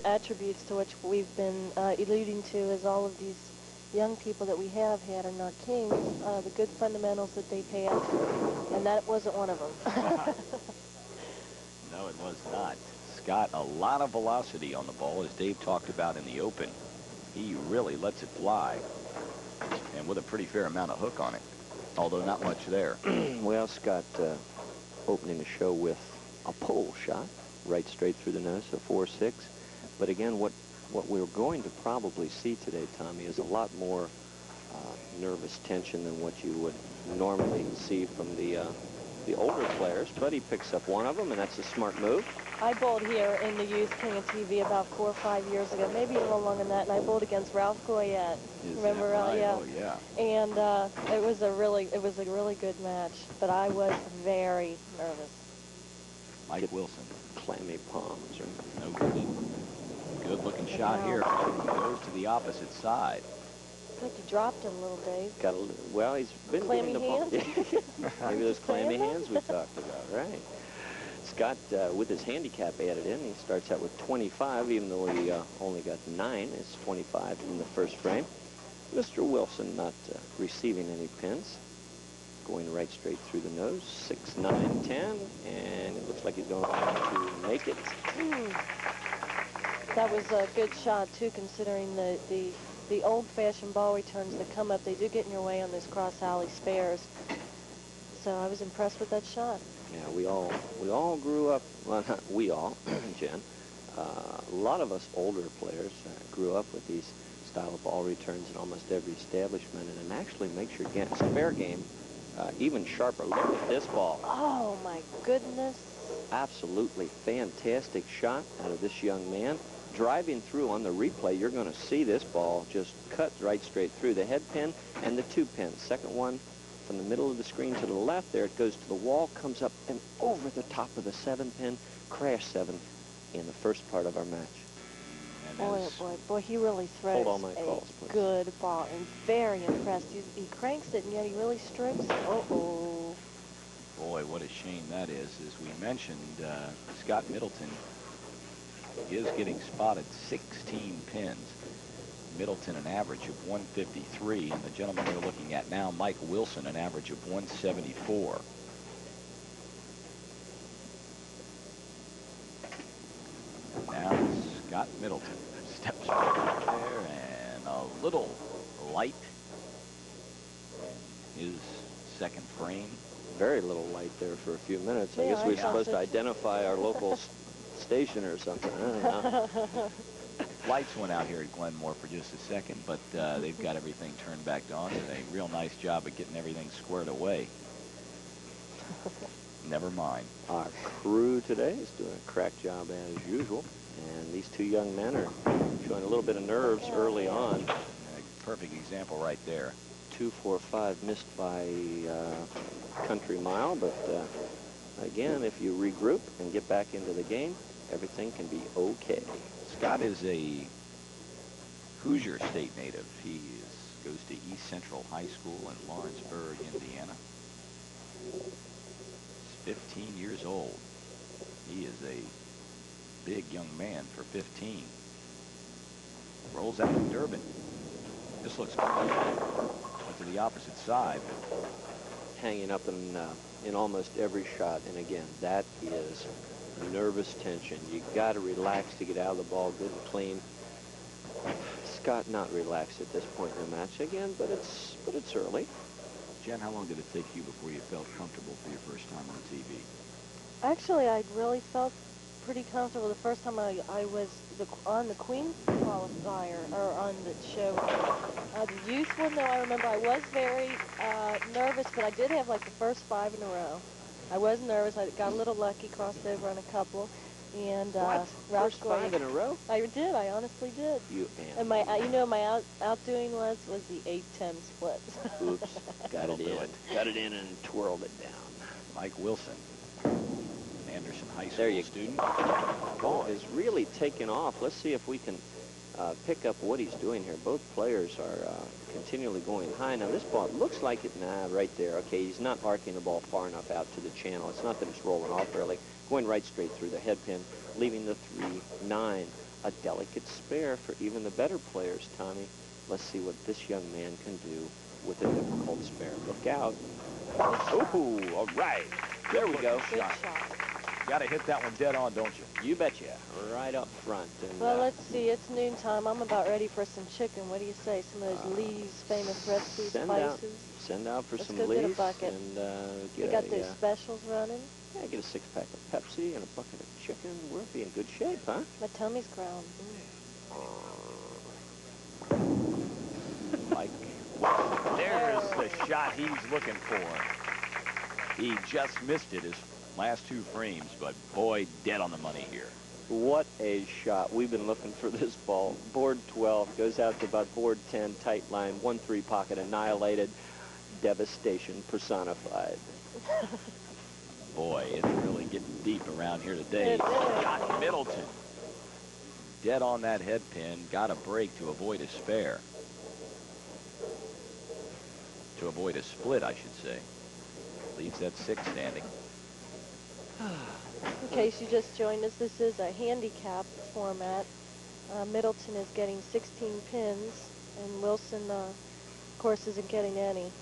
attributes to which we've been alluding to as all of these young people that we have had in our Kings, the good fundamentals that they've had, and that wasn't one of them. No, it was not. Scott, a lot of velocity on the ball, as Dave talked about in the open. He really lets it fly, and with a pretty fair amount of hook on it, although not much there. Well, Scott opening the show with a pull shot, right straight through the nose, a 4-6. But again, what we're going to probably see today, Tommy, is a lot more nervous tension than what you would normally see from the older players. But he picks up one of them, and that's a smart move. I bowled here in the Youth King of TV about 4 or 5 years ago, maybe a little longer than that, and I bowled against Ralph Goyette. Remember? Right? Yeah. Oh, yeah. And it was a really good match, but I was very nervous. Mike Wilson. Clammy palms, right? No good. Good-looking shot here. He goes to the opposite side. It's like you dropped him a little, Dave. Well, he's been clammy getting the hands. Maybe those clammy hands we talked about, right? Scott, with his handicap added in, he starts out with 25, even though he only got 9. It's 25 in the first frame. Mr. Wilson not receiving any pins. Going right straight through the nose. 6, 9, 10, and it looks like he's going to make it. That was a good shot, too, considering the old-fashioned ball returns that come up. They do get in your way on those cross-alley spares. So I was impressed with that shot. Yeah, we all grew up, well, not we all, Jen. A lot of us older players grew up with these style of ball returns in almost every establishment, and it actually makes your spare game even sharper. Look at this ball. Oh, my goodness. Absolutely fantastic shot out of this young man. Driving through on the replay, you're going to see this ball just cut right straight through the head pin and the 2 pins. Second one from the middle of the screen to the left there. It goes to the wall, comes up and over the top of the 7 pin. Crash 7 in the first part of our match. Boy, he really throws Hold all my calls, please. Good ball. I'm very impressed. He cranks it, and yet he really strokes it. Uh-oh. Boy, what a shame that is. As we mentioned, Scott Middleton is getting spotted 16 pins. Middleton an average of 153, and the gentleman we're looking at now, Mike Wilson, an average of 174. Now Scott Middleton steps right there, and a little light in his second frame. Very little light there for a few minutes. I guess we're supposed to identify our local station or something. I don't know. Lights went out here at Glenmore for just a second, but they've got everything turned back on. Did a real nice job of getting everything squared away. Never mind. Our crew today is doing a crack job as usual, and these two young men are showing a little bit of nerves early on. A perfect example right there. 2, 4, 5 missed by country mile, but again, if you regroup and get back into the game, everything can be okay. Scott is a Hoosier State native. He goes to East Central High School in Lawrenceburg, Indiana. He's 15 years old. He is a big young man for 15. Rolls out of Durban. This looks good. Went to the opposite side. Hanging up in almost every shot, and again, that is nervous tension. You got to relax to get out of the ball good and clean. Scott not relaxed at this point in the match again, but it's early. Jen, how long did it take you before you felt comfortable for your first time on TV? Actually, I really felt pretty comfortable the first time I was on the Queen qualifier, or on the show. The youth one, though, I remember I was very nervous, but I did have like the first 5 in a row. I was nervous. I got a little lucky, crossed over on a couple, and first 5 in a row? I did. I honestly did. And my, my outdoing was the 8-10 split. Oops, got it in and twirled it down. Mike Wilson, Anderson High School student. Ball is really taken off. Let's see if we can pick up what he's doing here. Both players are continually going high. Now this ball looks like it, right there. Okay, he's not arcing the ball far enough out to the channel. It's not that it's rolling off early. Going right straight through the head pin, leaving the 3-9 a delicate spare for even the better players, Tommy. Let's see what this young man can do with a difficult spare. Look out. Oh, all right. There we go. Good shot. Got to hit that one dead on, don't you? You betcha. Right up front. And, Well, let's see. It's noontime. I'm about ready for some chicken. What do you say? Some of those Lee's famous recipes, spices. Send out for Let's some go get a Lee's bucket. and We get got a, those specials running. yeah, get a 6-pack of Pepsi and a bucket of chicken. We'll be in good shape, huh? My tummy's growling. Mike. There's the shot he's looking for. He just missed it his last 2 frames, but boy, dead on the money here. What a shot. We've been looking for this ball. Board 12 goes out to about board 10, tight line, 1-3 pocket annihilated, devastation personified. Boy, it's really getting deep around here today. It is. Got Middleton. Dead on that head pin. Got a break to avoid a spare. To avoid a split, I should say. Leaves that 6 standing. In case you just joined us, this is a handicap format. Middleton is getting 16 pins, and Wilson, of course, isn't getting any.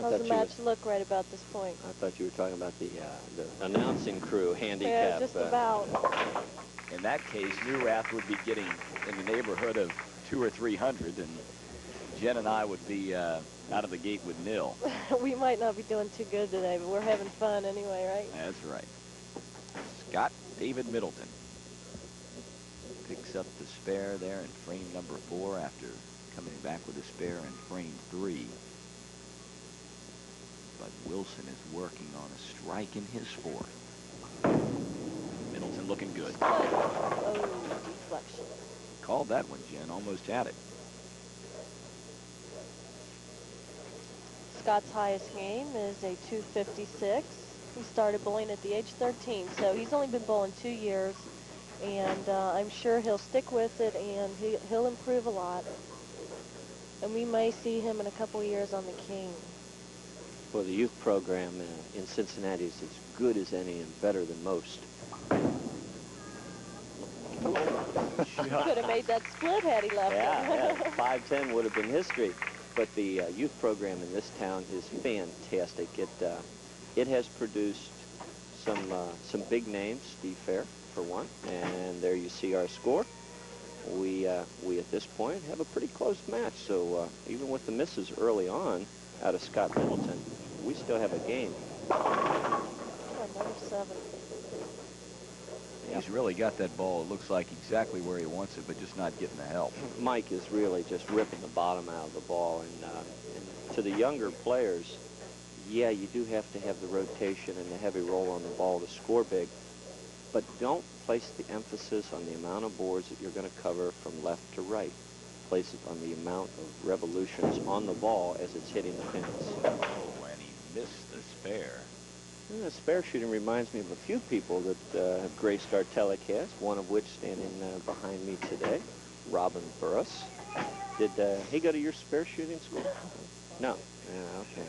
How's the match look right about this point? I thought you were talking about the announcing crew handicap. Yeah, just about. In that case, Newrath would be getting in the neighborhood of 200 or 300, and Jen and I would be out of the gate with nil. We might not be doing too good today, but we're having fun anyway, right? That's right. Scott David Middleton picks up the spare there in frame number 4 after coming back with a spare in frame 3. But Wilson is working on a strike in his 4th. Middleton looking good. Oh, deflection. Called that one, Jen. Almost had it. Scott's highest game is a 256. He started bowling at the age 13, so he's only been bowling 2 years, and I'm sure he'll stick with it, and he'll improve a lot. And we may see him in a couple years on the King. Well, the youth program in Cincinnati is as good as any and better than most. Could have made that split had he left Yeah, it. 5-10 would have been history. But the youth program in this town is fantastic. It has produced some big names. Steve Fair, for one, and there you see our score. We at this point have a pretty close match. So even with the misses early on out of Scott Middleton, we still have a game. Oh, number 7. Yep. He's really got that ball, it looks like, exactly where he wants it, but just not getting the help. Mike is really just ripping the bottom out of the ball. And to the younger players, yeah, you do have to have the rotation and the heavy roll on the ball to score big, but don't place the emphasis on the amount of boards that you're going to cover from left to right. Place it on the amount of revolutions on the ball as it's hitting the pins. Oh, and he missed the spare. The spare shooting reminds me of a few people that have graced our telecast, one of which standing behind me today, Robin Burris. Did he go to your spare shooting school? No. Yeah, okay.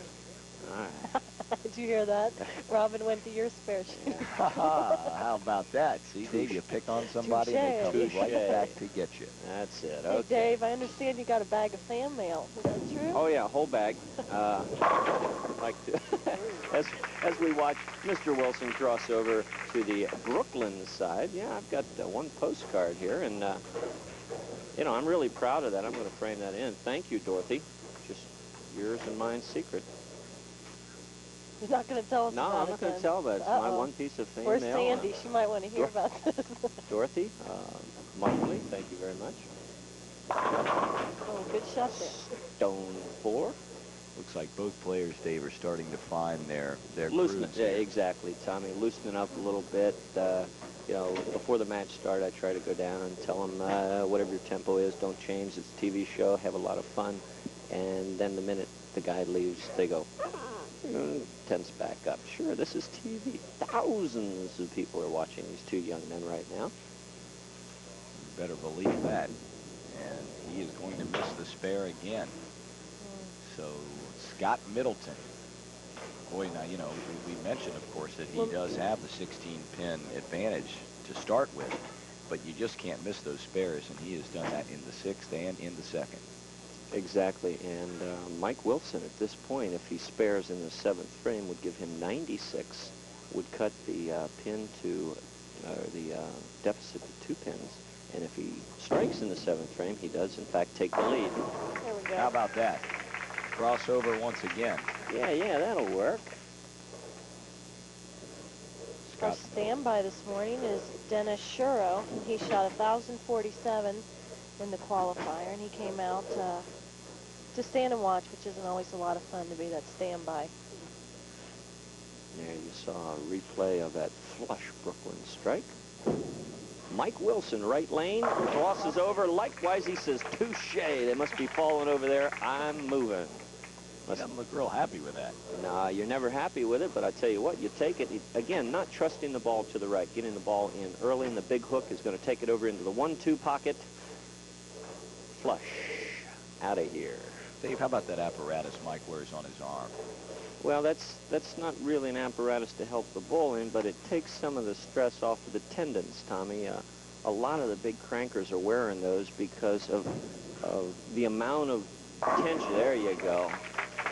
All right. Did you hear that? Robin went to your spare shoot. How about that? See, Dave, you pick on somebody and they come right back to get you. That's it. Hey, Okay. Dave, I understand you got a bag of fan mail. Is that true? Oh yeah, whole bag. Like to, as we watch Mr. Wilson cross over to the Brooklyn side. Yeah, I've got one postcard here, and you know, I'm really proud of that. I'm going to frame that in. Thank you, Dorothy. Just yours and mine's secret. You're not going to tell us No, about I'm not it going to then. tell, but it's my one piece of fan Where's mail. Sandy? She might want to hear about this. Dorothy, monthly, thank you very much. Oh, good shot there. Stone 4. Looks like both players, Dave, are starting to find their Loosen, grooves yeah, here. exactly, Tommy. Loosening up a little bit. You know, before the match started, I try to go down and tell them whatever your tempo is, don't change. It's a TV show. Have a lot of fun. And then the minute the guy leaves, they go, tense back up. Sure, this is TV. Thousands of people are watching these two young men right now. You better believe that. And he is going to miss the spare again. So Scott Middleton. Boy, now, you know, we mentioned, of course, that he does have the 16-pin advantage to start with. but you just can't miss those spares, and he has done that in the 6th and in the 2nd. Exactly, and Mike Wilson at this point, if he spares in the 7th frame, would give him 96, would cut the pin to, the deficit to 2 pins, and if he strikes in the 7th frame, he does, in fact, take the lead. There we go. How about that? Crossover once again. Yeah, that'll work. Our Scott. standby this morning is Dennis Shuro. He shot 1,047 in the qualifier, and he came out to stand and watch, which isn't always a lot of fun to be that standby. There you saw a replay of that flush Brooklyn strike. Mike Wilson, right lane, crosses over. Likewise, he says, touche. They must be falling over there. I'm moving. He doesn't look real happy with that. Nah, you're never happy with it, but I tell you what, you take it. Again, not trusting the ball to the right, getting the ball in early, and the big hook is going to take it over into the 1-2 pocket. Flush. Out of here. Dave, how about that apparatus Mike wears on his arm? Well, that's not really an apparatus to help the ball in, but it takes some of the stress off of the tendons, Tommy. A lot of the big crankers are wearing those because of the amount of tension. There you go.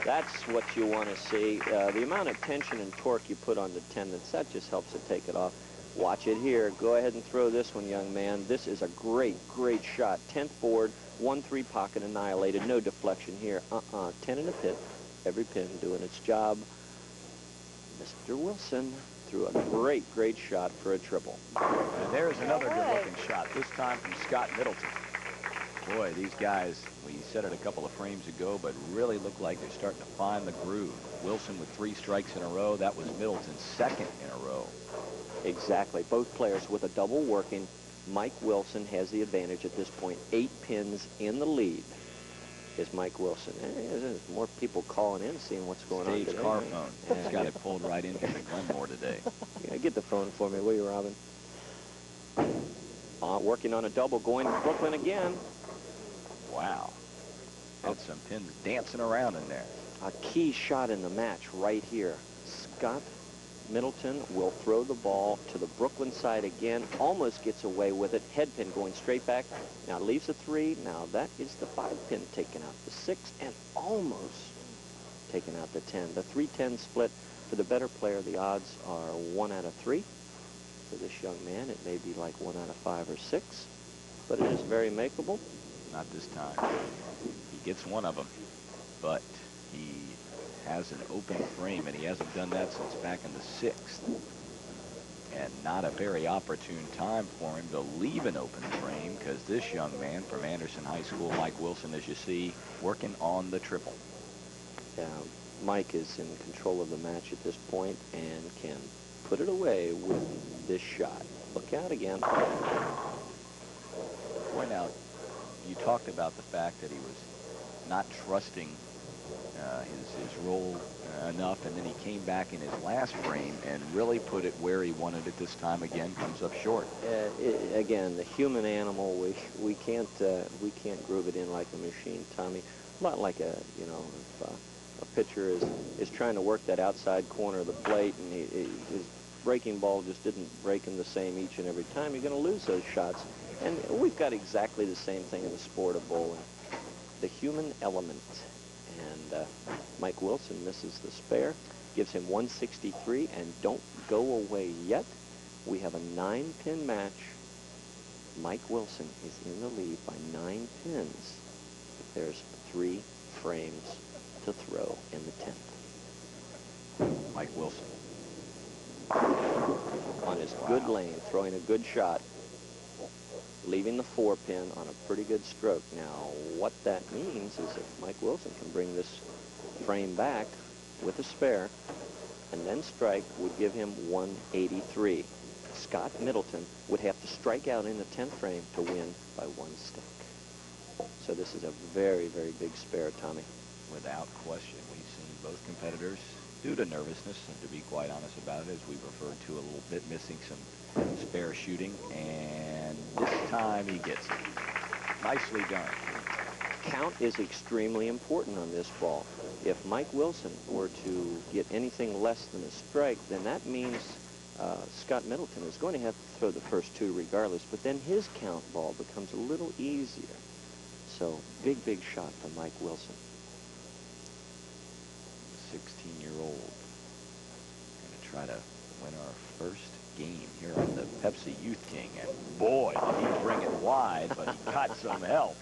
That's what you want to see. The amount of tension and torque you put on the tendons, that just helps to take it off. Watch it here. Go ahead and throw this one, young man. This is a great shot. 10th board, 1-3 pocket annihilated. No deflection here. 10 in the pit. Every pin doing its job. Mr. Wilson threw a great shot for a triple. And there's another good-looking shot, this time from Scott Middleton. Boy, these guys, we said it a couple of frames ago, but really look like they're starting to find the groove. Wilson with 3 strikes in a row. That was Middleton's 2nd in a row. Exactly. Both players with a double working. Mike Wilson has the advantage at this point. 8 pins in the lead is Mike Wilson. There's more people calling in, seeing what's going on Dave's today. car phone. He's got it pulled right into the Glenmore today. Yeah, get the phone for me, will you, Robin? Working on a double, going to Brooklyn again. Wow. Had some pins dancing around in there. A key shot in the match right here. Scott Middleton will throw the ball to the Brooklyn side again. Almost gets away with it. Head pin going straight back. Now leaves a 3. Now that is the 5 pin taken out. The 6 and almost taken out the 10. The 3-10 split for the better player. The odds are 1 out of 3. For this young man, it may be like 1 out of 5 or 6. But it is very makeable. Not this time. He gets one of them, but he has an open frame, and he hasn't done that since back in the 6th. And not a very opportune time for him to leave an open frame, because this young man from Anderson High School, Mike Wilson, as you see, working on the triple. Yeah, Mike is in control of the match at this point and can put it away with this shot. Look out again. Point out, you talked about the fact that he was not trusting his role enough, and then he came back in his last frame and really put it where he wanted it this time. Again, comes up short. Again, the human animal, we can't groove it in like a machine, Tommy. A lot like if a pitcher is trying to work that outside corner of the plate, and his breaking ball just didn't break him the same each and every time, you're going to lose those shots. And we've got exactly the same thing in the sport of bowling. The human element. And Mike Wilson misses the spare, gives him 163, and don't go away yet. We have a 9-pin match. Mike Wilson is in the lead by 9 pins. There's 3 frames to throw in the 10th. Mike Wilson. On his good lane, throwing a good shot. Leaving the 4-pin on a pretty good stroke. Now, what that means is if Mike Wilson can bring this frame back with a spare and then strike, would give him 183. Scott Middleton would have to strike out in the 10th frame to win by 1 stick. So this is a very big spare, Tommy. Without question. We've seen both competitors, due to nervousness, and to be quite honest about it, as we referred to a little bit, missing some spare shooting, and this time he gets it. Nicely done. Count is extremely important on this ball. If Mike Wilson were to get anything less than a strike, then that means Scott Middleton is going to have to throw the first two regardless, but then his count ball becomes a little easier. So big, big shot from Mike Wilson. 16-year-old. Going to try to win our first game here on the Pepsi Youth King. And boy, did he bring it wide, but he got some help.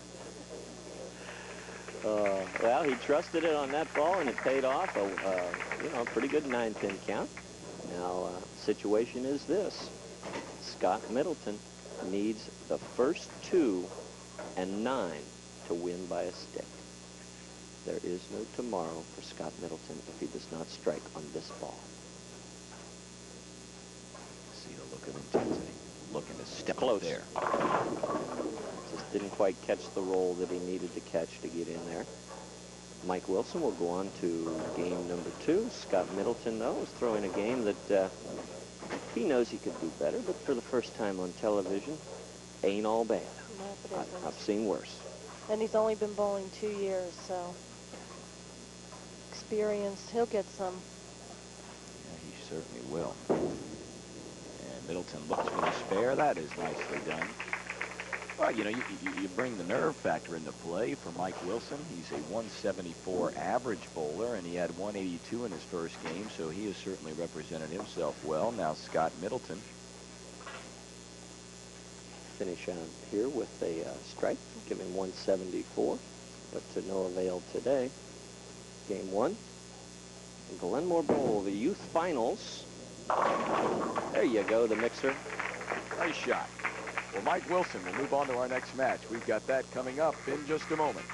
Well, he trusted it on that ball, and it paid off. You know, a pretty good 9-pin count. Now, situation is this. Scott Middleton needs the first 2 and 9 to win by a stick. There is no tomorrow for Scott Middleton if he does not strike on this ball. See the look of intensity. Looking to step Close there. Just didn't quite catch the roll that he needed to catch to get in there. Mike Wilson will go on to game number 2. Scott Middleton, though, is throwing a game that he knows he could do better, but for the first time on television, ain't all bad. No, I've seen worse. and he's only been bowling 2 years, so experienced. He'll get some. Yeah, he certainly will. And Middleton looks for the spare. That is nicely done. Well, you know, you bring the nerve factor into play for Mike Wilson. He's a 174 average bowler, and he had 182 in his first game, so he has certainly represented himself well. Now Scott Middleton. Finish on here with a strike, giving 174, but to no avail today. Game 1. Glenmore Bowl, the youth finals. There you go, the mixer. Nice shot. Well, Mike Wilson will move on to our next match. We've got that coming up in just a moment.